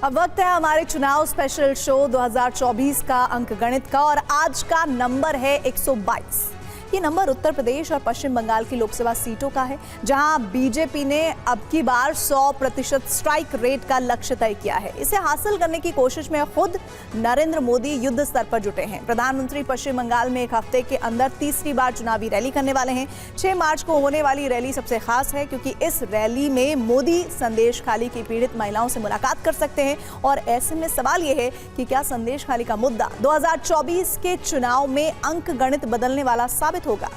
अब वक्त है हमारे चुनाव स्पेशल शो 2024 का अंकगणित का और आज का नंबर है 122। ये नंबर उत्तर प्रदेश और पश्चिम बंगाल की लोकसभा सीटों का है, जहां बीजेपी ने अब की बार 100% स्ट्राइक रेट का लक्ष्य तय किया है। इसे हासिल करने की कोशिश में खुद नरेंद्र मोदी युद्ध स्तर पर जुटे हैं। प्रधानमंत्री पश्चिम बंगाल में एक हफ्ते के अंदर तीसरी बार चुनावी रैली करने वाले हैं। 6 मार्च को होने वाली रैली सबसे खास है क्योंकि इस रैली में मोदी संदेश खाली की पीड़ित महिलाओं से मुलाकात कर सकते हैं और ऐसे में सवाल यह है कि क्या संदेश खाली का मुद्दा 2024 के चुनाव में अंकगणित बदलने वाला साबित होगा।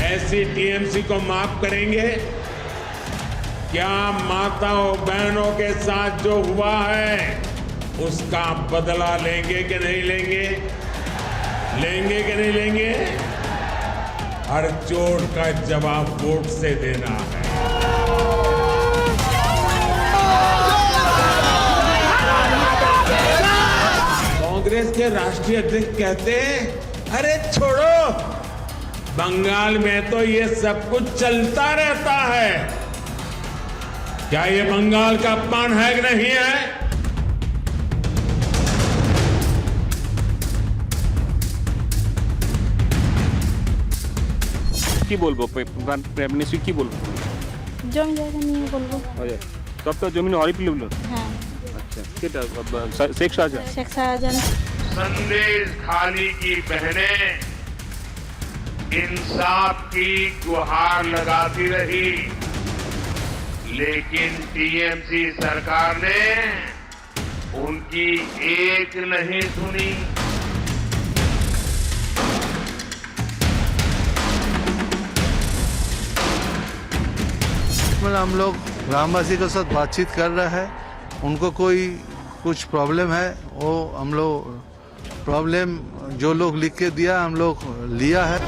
ऐसी टीएमसी को माफ करेंगे क्या? माताओं बहनों के साथ जो हुआ है उसका बदला लेंगे कि नहीं लेंगे? लेंगे कि नहीं लेंगे? हर चोट का जवाब वोट से देना है। कांग्रेस के राष्ट्रीय अध्यक्ष कहते हैं अरे छोड़ो, बंगाल में तो ये सब कुछ चलता रहता है। क्या ये बंगाल का अपमान है कि नहीं है? কি বলবো প্রাইম মিনিস্টার কি বলবো? জমি জায়গা নিয়ে বলবো। সব তো জমি হরি পিল। হ্যাঁ अच्छा केटा शेख शाहजहां। शेख शाहजहां। संदेश खाली की बहनें इंसाफ की गुहार लगाती रही, लेकिन टीएमसी सरकार ने उनकी एक नहीं सुनी। हम लोग ग्रामवासी के साथ बातचीत कर रहे हैं। उनको कोई कुछ प्रॉब्लम है, वो हम लोग प्रॉब्लम जो लोग लिख के दिया हम लोग लिया है।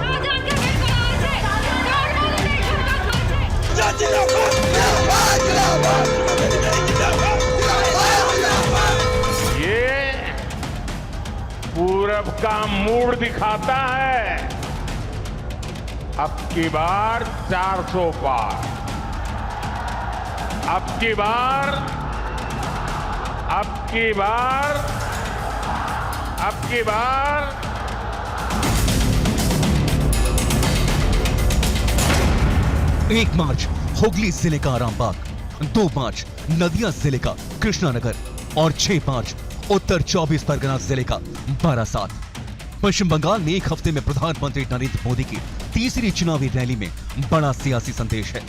ये पूरब का मूड दिखाता है। अब की बार 400 पार, अब की बार, अब की बार, अब की बार। एक मार्च हुगली जिले का आरामबाग, 2 मार्च नदिया जिले का कृष्णानगर और 6 मार्च उत्तर 24 परगना जिले का बारासात। पश्चिम बंगाल में एक हफ्ते में प्रधानमंत्री नरेंद्र मोदी की तीसरी चुनावी रैली में बड़ा सियासी संदेश है।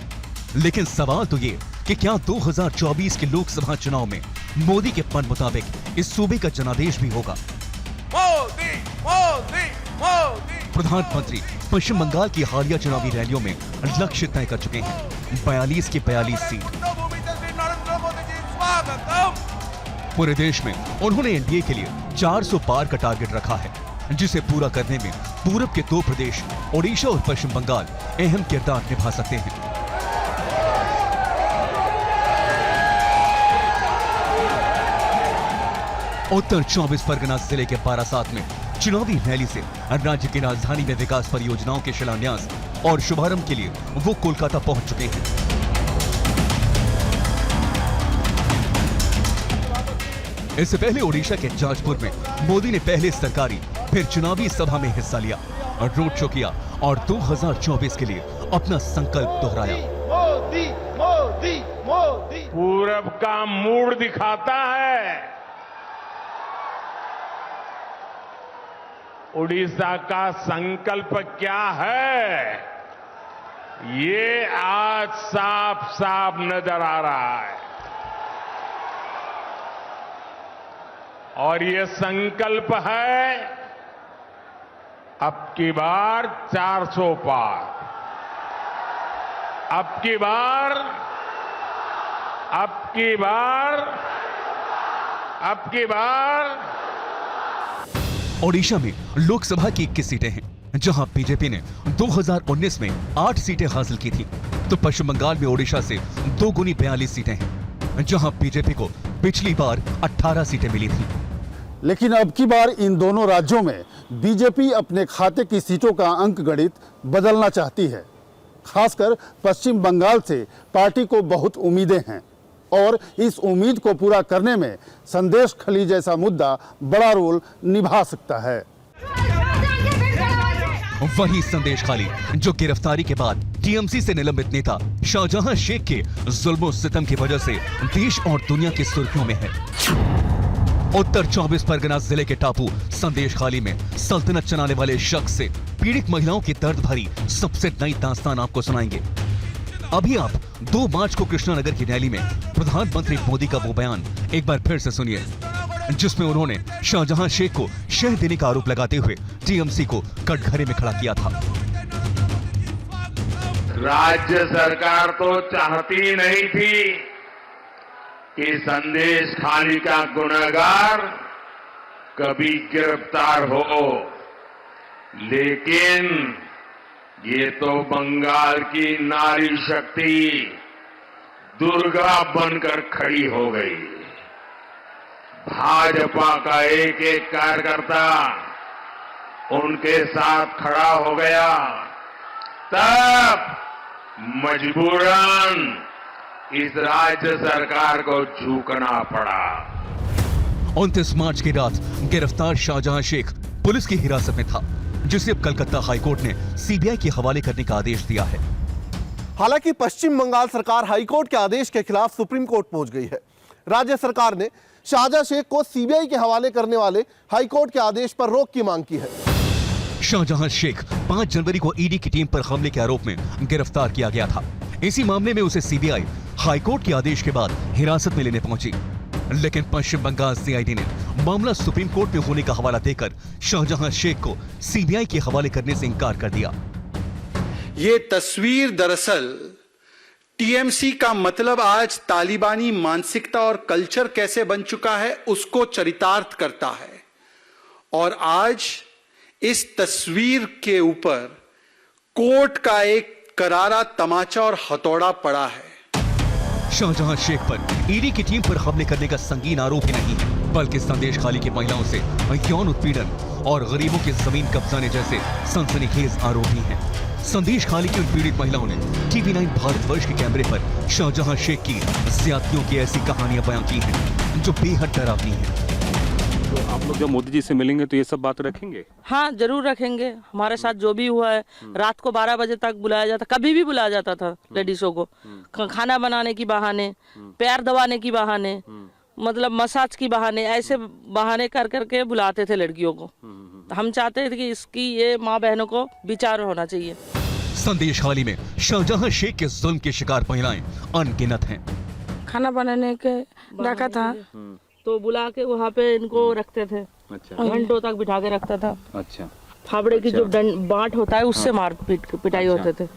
लेकिन सवाल तो ये कि क्या 2024 के लोकसभा चुनाव में मोदी के मन मुताबिक इस सूबे का जनादेश भी होगा? मोदी, मोदी, मोदी। प्रधानमंत्री पश्चिम बंगाल की हालिया चुनावी रैलियों में लक्ष्य तय कर चुके हैं। 42 की 42 सीट। पूरे देश में उन्होंने एनडीए के लिए 400 पार का टारगेट रखा है, जिसे पूरा करने में पूरब के 2 प्रदेश ओडिशा और पश्चिम बंगाल अहम किरदार निभा सकते हैं। उत्तर 24 परगना जिले के बारासात में चुनावी रैली से राज्य की राजधानी में विकास परियोजनाओं के शिलान्यास और शुभारंभ के लिए वो कोलकाता पहुंच चुके हैं। इससे पहले ओडिशा के जाजपुर में मोदी ने पहले सरकारी फिर चुनावी सभा में हिस्सा लिया और रोड शो किया और 2024 के लिए अपना संकल्प दोहराया। मोदी, मोदी, मोदी। पूरब का मूड दिखाता है। उड़ीसा का संकल्प क्या है, ये आज साफ साफ नजर आ रहा है। और ये संकल्प है अब की बार 400 पार, अब की बार, अब की बार, अब की बार। ओडिशा में लोकसभा की 21 सीटें हैं, जहां बीजेपी ने 2019 में 8 सीटें हासिल की थी, तो पश्चिम बंगाल में ओडिशा से 2 गुनी 42 सीटें हैं, जहां बीजेपी को पिछली बार 18 सीटें मिली थी। लेकिन अब की बार इन दोनों राज्यों में बीजेपी अपने खाते की सीटों का अंक गणित बदलना चाहती है। खासकर पश्चिम बंगाल से पार्टी को बहुत उम्मीदें हैं और इस उम्मीद को पूरा करने में संदेश खली जैसा मुद्दा बड़ा रोल निभा सकता है। वही संदेश खाली जो गिरफ्तारी के बाद टीएमसी से निलंबित नेता शाहजहां शेख के जुल्म सितम की वजह से देश और दुनिया की सुर्खियों में है। उत्तर 24 परगना जिले के टापू संदेश खाली में सल्तनत चलाने वाले शख्स से पीड़ित महिलाओं की दर्द भरी सबसे नई दास्तान आपको सुनाएंगे। अभी आप 2 मार्च को कृष्णानगर की रैली में प्रधानमंत्री मोदी का वो बयान एक बार फिर से सुनिए, जिसमें उन्होंने शाहजहां शेख को शह देने का आरोप लगाते हुए टीएमसी को कटघरे में खड़ा किया था। राज्य सरकार तो चाहती नहीं थी कि संदेश खाली का गुनहगार कभी गिरफ्तार हो, लेकिन ये तो बंगाल की नारी शक्ति दुर्गा बनकर खड़ी हो गई। भाजपा का एक एक कार्यकर्ता उनके साथ खड़ा हो गया, तब मजबूरन इस राज्य सरकार को झुकना पड़ा। 29 मार्च की रात गिरफ्तार शाहजहां शेख पुलिस की हिरासत में था, जिसे अब कलकत्ता हाईकोर्ट ने सीबीआई के हवाले करने का आदेश दिया है। हालांकि पश्चिम बंगाल सरकार हाईकोर्ट के आदेश के खिलाफ सुप्रीम कोर्ट पहुंच गई है। राज्य सरकार ने शाहजहां शेख को सीबीआई के हवाले करने वाले हाईकोर्ट के आदेश पर रोक की मांग की है। शाहजहां शेख 5 जनवरी को ईडी की टीम पर हमले के आरोप में गिरफ्तार किया गया था। इसी मामले में उसे सीबीआई हाईकोर्ट के आदेश के बाद हिरासत में लेने पहुंची, लेकिन पश्चिम बंगाल सीआईडी ने मामला सुप्रीम कोर्ट में होने का हवाला देकर शाहजहां शेख को सीबीआई के हवाले करने से इंकार कर दिया। ये तस्वीर दरअसल टीएमसी का मतलब आज तालिबानी मानसिकता और कल्चर कैसे बन चुका है उसको चरितार्थ करता है, और आज इस तस्वीर के ऊपर कोर्ट का एक करारा तमाचा और हथौड़ा पड़ा है। शाहजहां शेख पर ईडी की टीम पर हमले करने का संगीन आरोप ही नहीं है, बल्कि संदेश खाली की महिलाओं से यौन उत्पीड़न और गरीबों की जमीन कब्जाने जैसे सनसनीखेज आरोप भी हैं। संदेश खाली की उन पीड़ित महिलाओं ने टीवी9 भारतवर्ष के कैमरे पर शाहजहां शेख की ज्यादतियों की ऐसी कहानियां बयां की हैं जो बेहद डरावनी हैं। तो आप लोग जब मोदी जी से मिलेंगे तो ये सब बात रखेंगे? हाँ, जरूर रखेंगे। हमारे साथ जो भी हुआ है, रात को 12 बजे तक बुलाया जाता, कभी भी बुलाया जाता था लेडीजों को, खाना बनाने की बहाने, पैर दबाने की बहाने, मतलब मसाज की बहाने, ऐसे बहाने कर करके बुलाते थे लड़कियों को। हम चाहते थे कि इसकी ये माँ बहनों को विचार होना चाहिए। संदेश खाली में शाहजहां शेख के जुल्म के शिकार महिलाएं अनगिनत हैं। खाना बनाने के रखा था तो बुला के वहाँ पे इनको रखते थे। अच्छा। घंटों तक बिठा के रखता था। अच्छा। फावड़े की जो बांट होता है उससे मार पिटाई होते थे।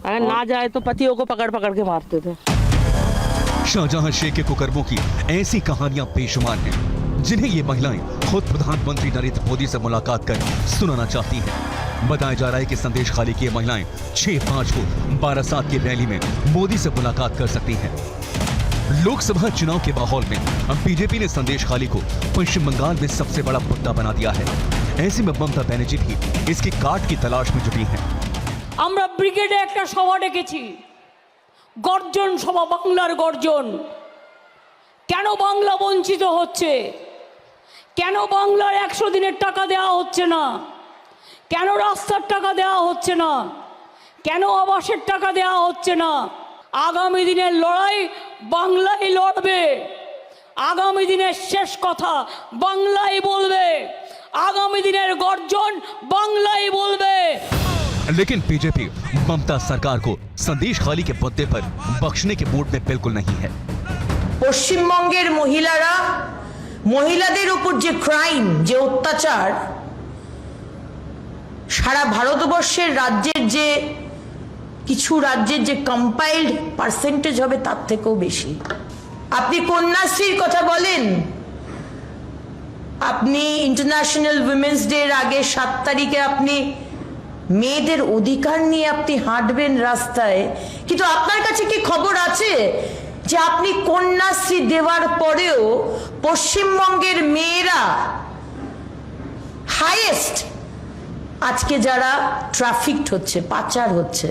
अगर ना जाए तो पतियों को पकड़ पकड़ के मारते थे। शाहजहां शेख के कुकर्मों की ऐसी कहानियां बेशुमार हैं, जिन्हें ये महिलाएं खुद प्रधानमंत्री नरेंद्र मोदी से मुलाकात कर सुनाना चाहती हैं। बताया जा रहा है कि संदेश खाली की ये महिलाएं 6 मार्च को बारासात की रैली में मोदी से मुलाकात कर सकती हैं। लोकसभा चुनाव के माहौल में अब बीजेपी ने संदेश खाली को पश्चिम बंगाल में सबसे बड़ा मुद्दा बना दिया है। ऐसे में ममता बनर्जी भी इसकी काट की तलाश में जुटी हैं। আমরা ব্রিগেডে একটা সভা ডেকেছি, গর্জন সভা, বাংলার গর্জন। কেন বাংলা বঞ্চিত হচ্ছে? কেন বাংলার 100 দিনের টাকা দেওয়া হচ্ছে না? কেন রাস্তার টাকা দেওয়া হচ্ছে না? কেন আবাসের টাকা দেওয়া হচ্ছে না? আগামী দিনের লড়াই বাংলাই লড়বে। আগামী দিনের শেষ কথা বাংলাই বলবে। আগামী দিনের গর্জন বাংলাই বলবে। लेकिन बीजेपी ममता सरकार को संदेश खाली के मुद्दे पर बख्शने के मूड में बिल्कुल नहीं है। পশ্চিমবঙ্গের মহিলারা, মহিলাদের উপর যে ক্রাইম, যে অত্যাচার সারা ভারতবর্ষের রাজ্যের যে কিছু রাজ্যের যে কম্পাইলড পার্সেন্টেজ হবে তার থেকেও বেশি। আপনি কন্যাশ্রীর কথা বলেন, আপনি ইন্টারন্যাশনাল উইমেন্স ডে এর আগে 7 তারিখে আপনি মেয়েদের অধিকার নিয়ে আপনি হাঁটবেন রাস্তায়, কিন্তু আপনার কাছে কি খবর আছে যে আপনি কন্যাশ্রী দেওয়ার পরেও পশ্চিমবঙ্গের মেয়েরা অনেস্ট আজকে যারা ট্রাফিকড হচ্ছে পাচার হচ্ছে।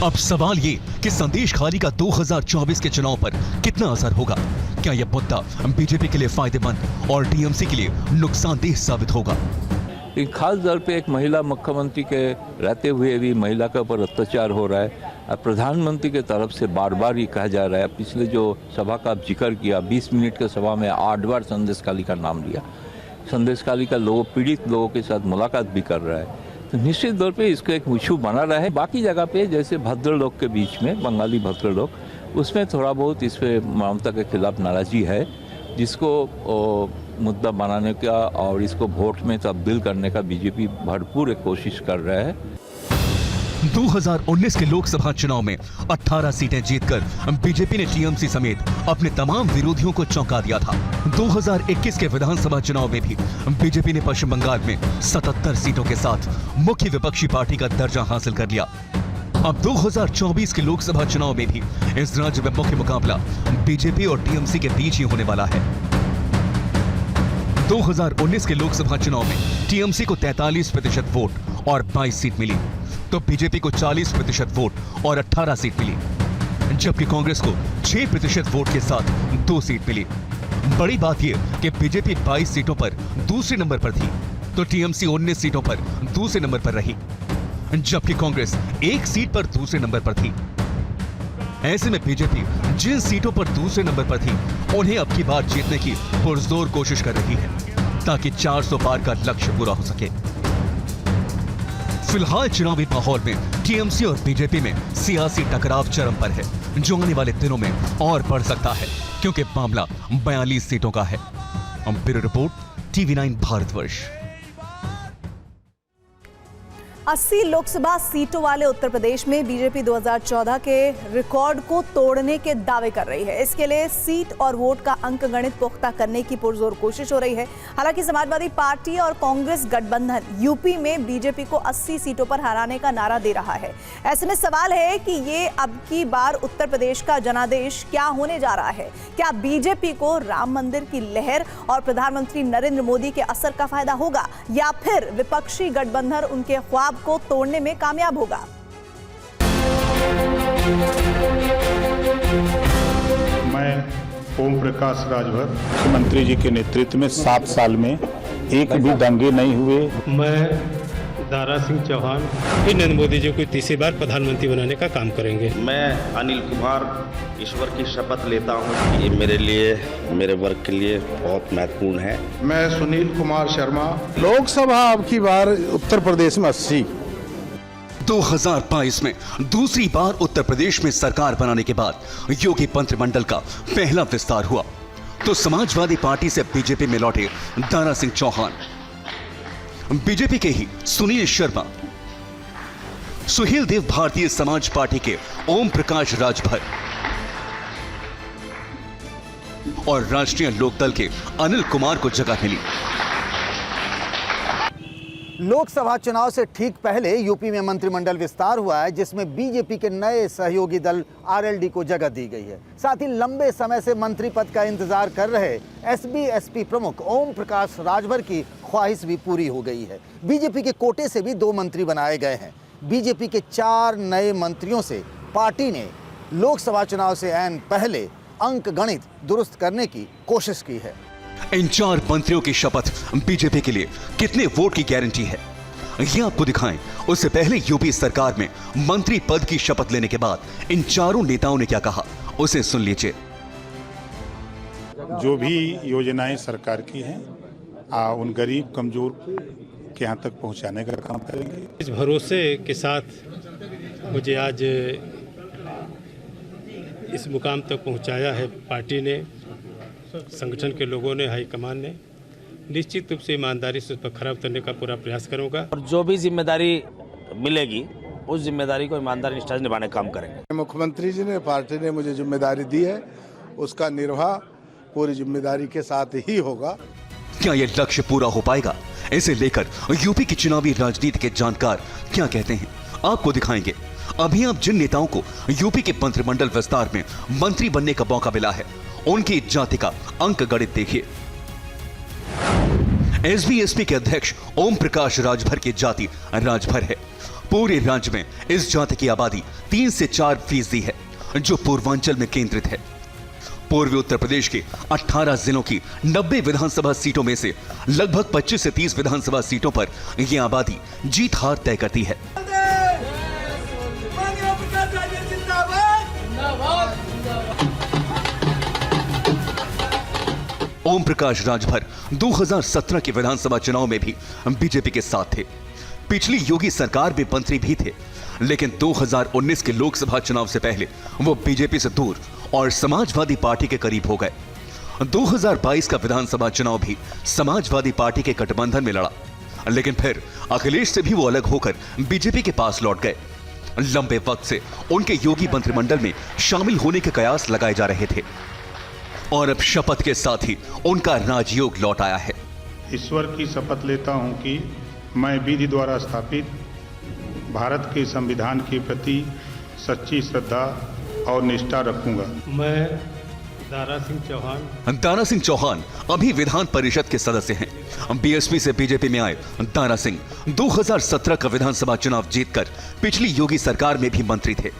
अब सवाल ये कि संदेश खाली का 2024 के चुनाव पर कितना असर होगा। क्या यह मुद्दा बीजेपी के लिए फायदेमंद और टीएमसी के लिए नुकसानदेह साबित होगा। खास तौर पे एक महिला मुख्यमंत्री के रहते हुए भी महिला के ऊपर अत्याचार हो रहा है। प्रधानमंत्री के तरफ से बार बार ये कहा जा रहा है, पिछले जो सभा का आप जिक्र किया 20 मिनट के सभा में 8 बार संदेशखाली का नाम लिया। संदेशखाली का पीड़ित लोगों के साथ मुलाकात भी कर रहा है, तो निश्चित तौर पे इसको एक इशू बना रहा है। बाकी जगह पे जैसे भद्र लोग के बीच में बंगाली भद्र लोग, उसमें थोड़ा बहुत इस पे ममता के खिलाफ नाराज़गी है, जिसको मुद्दा बनाने का और इसको वोट में तब्दील करने का बीजेपी भरपूर एक कोशिश कर रहा है। 2019 के लोकसभा चुनाव में 18 सीटें जीतकर बीजेपी ने टीएमसी समेत अपने तमाम विरोधियों को चौंका दिया था। 2021 के विधानसभा चुनाव में भी बीजेपी ने पश्चिम बंगाल में 77 सीटों के साथ मुख्य विपक्षी पार्टी का दर्जा हासिल कर लिया। अब 2024 के लोकसभा चुनाव में भी इस राज्य में मुख्य मुकाबला बीजेपी और टीएमसी के बीच ही होने वाला है। 2019 के लोकसभा चुनाव में टीएमसी को 43% वोट और 22 सीट मिली, तो बीजेपी को 40% वोट और 18 सीट मिली, जबकि कांग्रेस को 6% वोट के साथ 2 सीट मिली। बड़ी बात यह कि बीजेपी 22 सीटों पर दूसरे नंबर पर थी, तो टीएमसी 19 सीटों पर दूसरे नंबर पर रही, जबकि कांग्रेस 1 सीट पर दूसरे नंबर पर थी। ऐसे में बीजेपी जिन सीटों पर दूसरे नंबर पर थी उन्हें अब की बार जीतने की पुरजोर कोशिश कर रही है, ताकि 400 पार का लक्ष्य पूरा हो सके। फिलहाल चुनावी माहौल में टीएमसी और बीजेपी में सियासी टकराव चरम पर है, जो आने वाले दिनों में और बढ़ सकता है, क्योंकि मामला 42 सीटों का है। Bureau report, TV9 Bharatvarsh. 80 Lok Sabha सीटों वाले उत्तर प्रदेश में बीजेपी 2014 के रिकॉर्ड को तोड़ने के दावे कर रही है। इसके लिए सीट और वोट का अंक गणित पुख्ता करने की पुरजोर कोशिश हो रही है। हालांकि समाजवादी पार्टी और कांग्रेस गठबंधन यूपी में बीजेपी को 80 सीटों पर हराने का नारा दे रहा है। ऐसे में सवाल है कि ये अब की बार उत्तर प्रदेश का जनादेश क्या होने जा रहा है। क्या बीजेपी को राम मंदिर की लहर और प्रधानमंत्री नरेंद्र मोदी के असर का फायदा होगा, या फिर विपक्षी गठबंधन उनके ख्वाब को तोड़ने में कामयाब होगा। मैं ओम प्रकाश राजभर, मुख्यमंत्री जी के नेतृत्व में 7 साल में एक भी दंगे नहीं हुए। मैं दारा सिंह चौहान फिर नरेंद्र मोदी जी को तीसरी बार प्रधानमंत्री बनाने का काम करेंगे। मैं अनिल कुमार ईश्वर की शपथ लेता हूँ, ये मेरे लिए, मेरे वर्ग के लिए बहुत महत्वपूर्ण है। मैं सुनील कुमार शर्मा। लोकसभा अब की बार उत्तर प्रदेश में 80। 2022 में दूसरी बार उत्तर प्रदेश में सरकार बनाने के बाद योगी मंत्रिमंडल का पहला विस्तार हुआ, तो समाजवादी पार्टी से बीजेपी में लौटे दारा सिंह चौहान, बीजेपी के ही सुनील शर्मा, सुहेल देव भारतीय समाज पार्टी के ओम प्रकाश राजभर और राष्ट्रीय लोकदल के अनिल कुमार को जगह मिली। लोकसभा चुनाव से ठीक पहले यूपी में मंत्रिमंडल विस्तार हुआ है, जिसमें बीजेपी के नए सहयोगी दल आरएलडी को जगह दी गई है। साथ ही लंबे समय से मंत्री पद का इंतजार कर रहे एसबी-एसपी प्रमुख ओम प्रकाश राजभर की ख्वाहिश भी पूरी हो गई है। बीजेपी के कोटे से भी 2 मंत्री बनाए गए हैं। बीजेपी के 4 नए मंत्रियों से पार्टी ने लोकसभा चुनाव से ऐन पहले अंक गणित दुरुस्त करने की कोशिश की है। इन 4 मंत्रियों की शपथ बीजेपी के लिए कितने वोट की गारंटी है, ये आपको दिखाएं। उससे पहले यूपी सरकार में मंत्री पद की शपथ लेने के बाद इन चारों नेताओं ने क्या कहा, उसे सुन लीजिए। जो भी योजनाएं सरकार की हैं, उन गरीब कमजोर के यहाँ तक पहुँचाने का काम करेंगे। इस भरोसे के साथ मुझे आज इस मुकाम तक पहुंचाया है पार्टी ने, संगठन के लोगों ने, हाईकमान ने। निश्चित रूप से ईमानदारी से उस पर खरा उतरने का पूरा प्रयास करूंगा और जो भी जिम्मेदारी मिलेगी उस जिम्मेदारी को ईमानदारी निष्ठा से निभाने का काम करेंगे। मुख्यमंत्री जी ने, पार्टी ने मुझे जिम्मेदारी दी है, उसका निर्वाह पूरी जिम्मेदारी के साथ ही होगा। क्या यह लक्ष्य पूरा हो पाएगा, इसे लेकर यूपी की चुनावी राजनीति के जानकार क्या कहते हैं, आपको दिखाएंगे। अभी आप जिन नेताओं को यूपी के मंत्रिमंडल विस्तार में मंत्री बनने का मौका मिला है, उनकी जाति का अंक गणित देखिए। एसबीएसपी के अध्यक्ष ओम प्रकाश राजभर की जाति राजभर है। पूरे राज्य में इस जाति की आबादी 3 से 4% है, जो पूर्वांचल में केंद्रित है। पूर्वी उत्तर प्रदेश के 18 जिलों की 90 विधानसभा सीटों में से लगभग 25 से 30 विधानसभा सीटों पर यह आबादी जीत हार तय करती है। ओम प्रकाश राजभर 2017 के विधानसभा चुनाव में भी बीजेपी के साथ थे। पिछली योगी सरकार में मंत्री भी थे, लेकिन 2019 के लोकसभा चुनाव से पहले वो बीजेपी से दूर और समाजवादी पार्टी के करीब हो गए। 2022 का विधानसभा चुनाव भी समाजवादी पार्टी के गठबंधन में लड़ा, लेकिन फिर अखिलेश से भी वो अलग होकर बीजेपी के पास लौट गए। लंबे वक्त से उनके योगी मंत्रिमंडल में शामिल होने के कयास लगाए जा रहे थे और अब शपथ के साथ ही उनका राजयोग लौट आया है। ईश्वर की शपथ लेता हूं कि मैं विधि द्वारा स्थापित भारत के संविधान के प्रति सच्ची श्रद्धा और निष्ठा रखूंगा। मैं दारा सिंह चौहान अभी विधान परिषद के सदस्य हैं। बीएसपी से बीजेपी में आए दारा सिंह 2017 का विधानसभा चुनाव जीतकर पिछली योगी सरकार में भी मंत्री थे,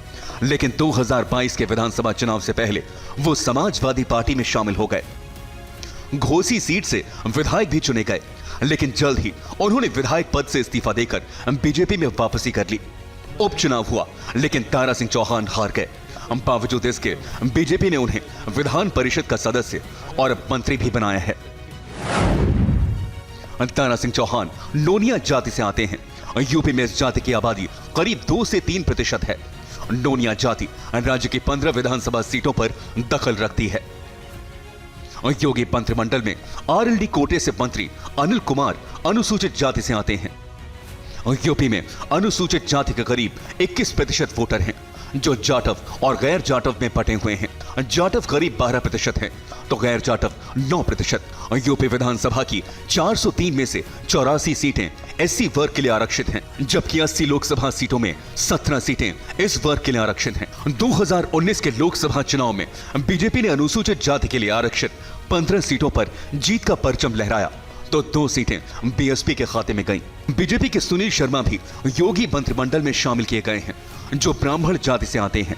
लेकिन 2022 के विधानसभा चुनाव से पहले वो समाजवादी पार्टी में शामिल हो गए। घोसी सीट से विधायक भी चुने गए, लेकिन जल्द ही उन्होंने विधायक पद से इस्तीफा देकर बीजेपी में वापसी कर ली। उपचुनाव हुआ, लेकिन दारा सिंह चौहान हार गए। बावजूद इसके बीजेपी ने उन्हें विधान परिषद का सदस्य और मंत्री भी बनाया है। दारा सिंह चौहान नोनिया जाति से आते हैं। यूपी में इस जाति की आबादी करीब 2 से 3% है। नोनिया जाति राज्य की 15 विधानसभा सीटों पर दखल रखती है। योगी मंत्रिमंडल में आरएलडी कोटे से मंत्री अनिल कुमार अनुसूचित जाति से आते हैं। यूपी में अनुसूचित जाति के करीब 21% वोटर हैं, जो जाटव और गैर जाटव में बटे हुए हैं। जाटव करीब 12% हैं, तो गैर जाटव 9%। यूपी विधानसभा की 403 में से 84 सीटें एससी वर्ग के लिए आरक्षित हैं, जबकि 80 लोकसभा सीटों में 17 सीटें इस वर्ग के लिए आरक्षित हैं। 2019 के लोकसभा चुनाव में बीजेपी ने अनुसूचित जाति के लिए आरक्षित 15 सीटों पर जीत का परचम लहराया, तो 2 सीटें बीएसपी के खाते में गईं। बीजेपी के सुनील शर्मा भी योगी मंत्रिमंडल में शामिल किए गए हैं, जो ब्राह्मण जाति से आते हैं।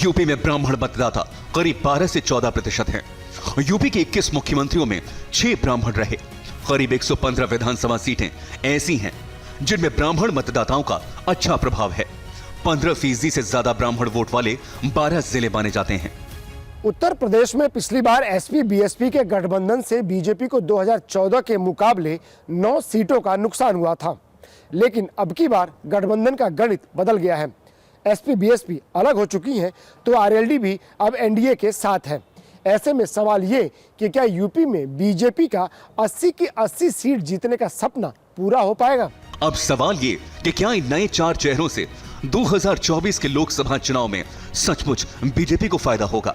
यूपी में ब्राह्मण मतदाता करीब 12 से 14% हैं। यूपी के 21 मुख्यमंत्रियों में 6 ब्राह्मण रहे। करीब 115 विधानसभा सीटें ऐसी हैं जिनमें ब्राह्मण मतदाताओं का अच्छा प्रभाव है। 15% से ज्यादा ब्राह्मण वोट वाले 12 जिले माने जाते हैं। उत्तर प्रदेश में पिछली बार एसपी बीएसपी के गठबंधन से बीजेपी को 2014 के मुकाबले 9 सीटों का नुकसान हुआ था, लेकिन अब की बार गठबंधन का गणित बदल गया है। एसपी बीएसपी अलग हो चुकी हैं, तो आरएलडी भी अब एनडीए के साथ है। ऐसे में सवाल ये कि क्या यूपी में बीजेपी का 80 की 80 सीट जीतने का सपना पूरा हो पाएगा? अब सवाल ये कि क्या इन नए 4 चेहरों से 2024 के लोकसभा चुनाव में सचमुच बीजेपी को फायदा होगा?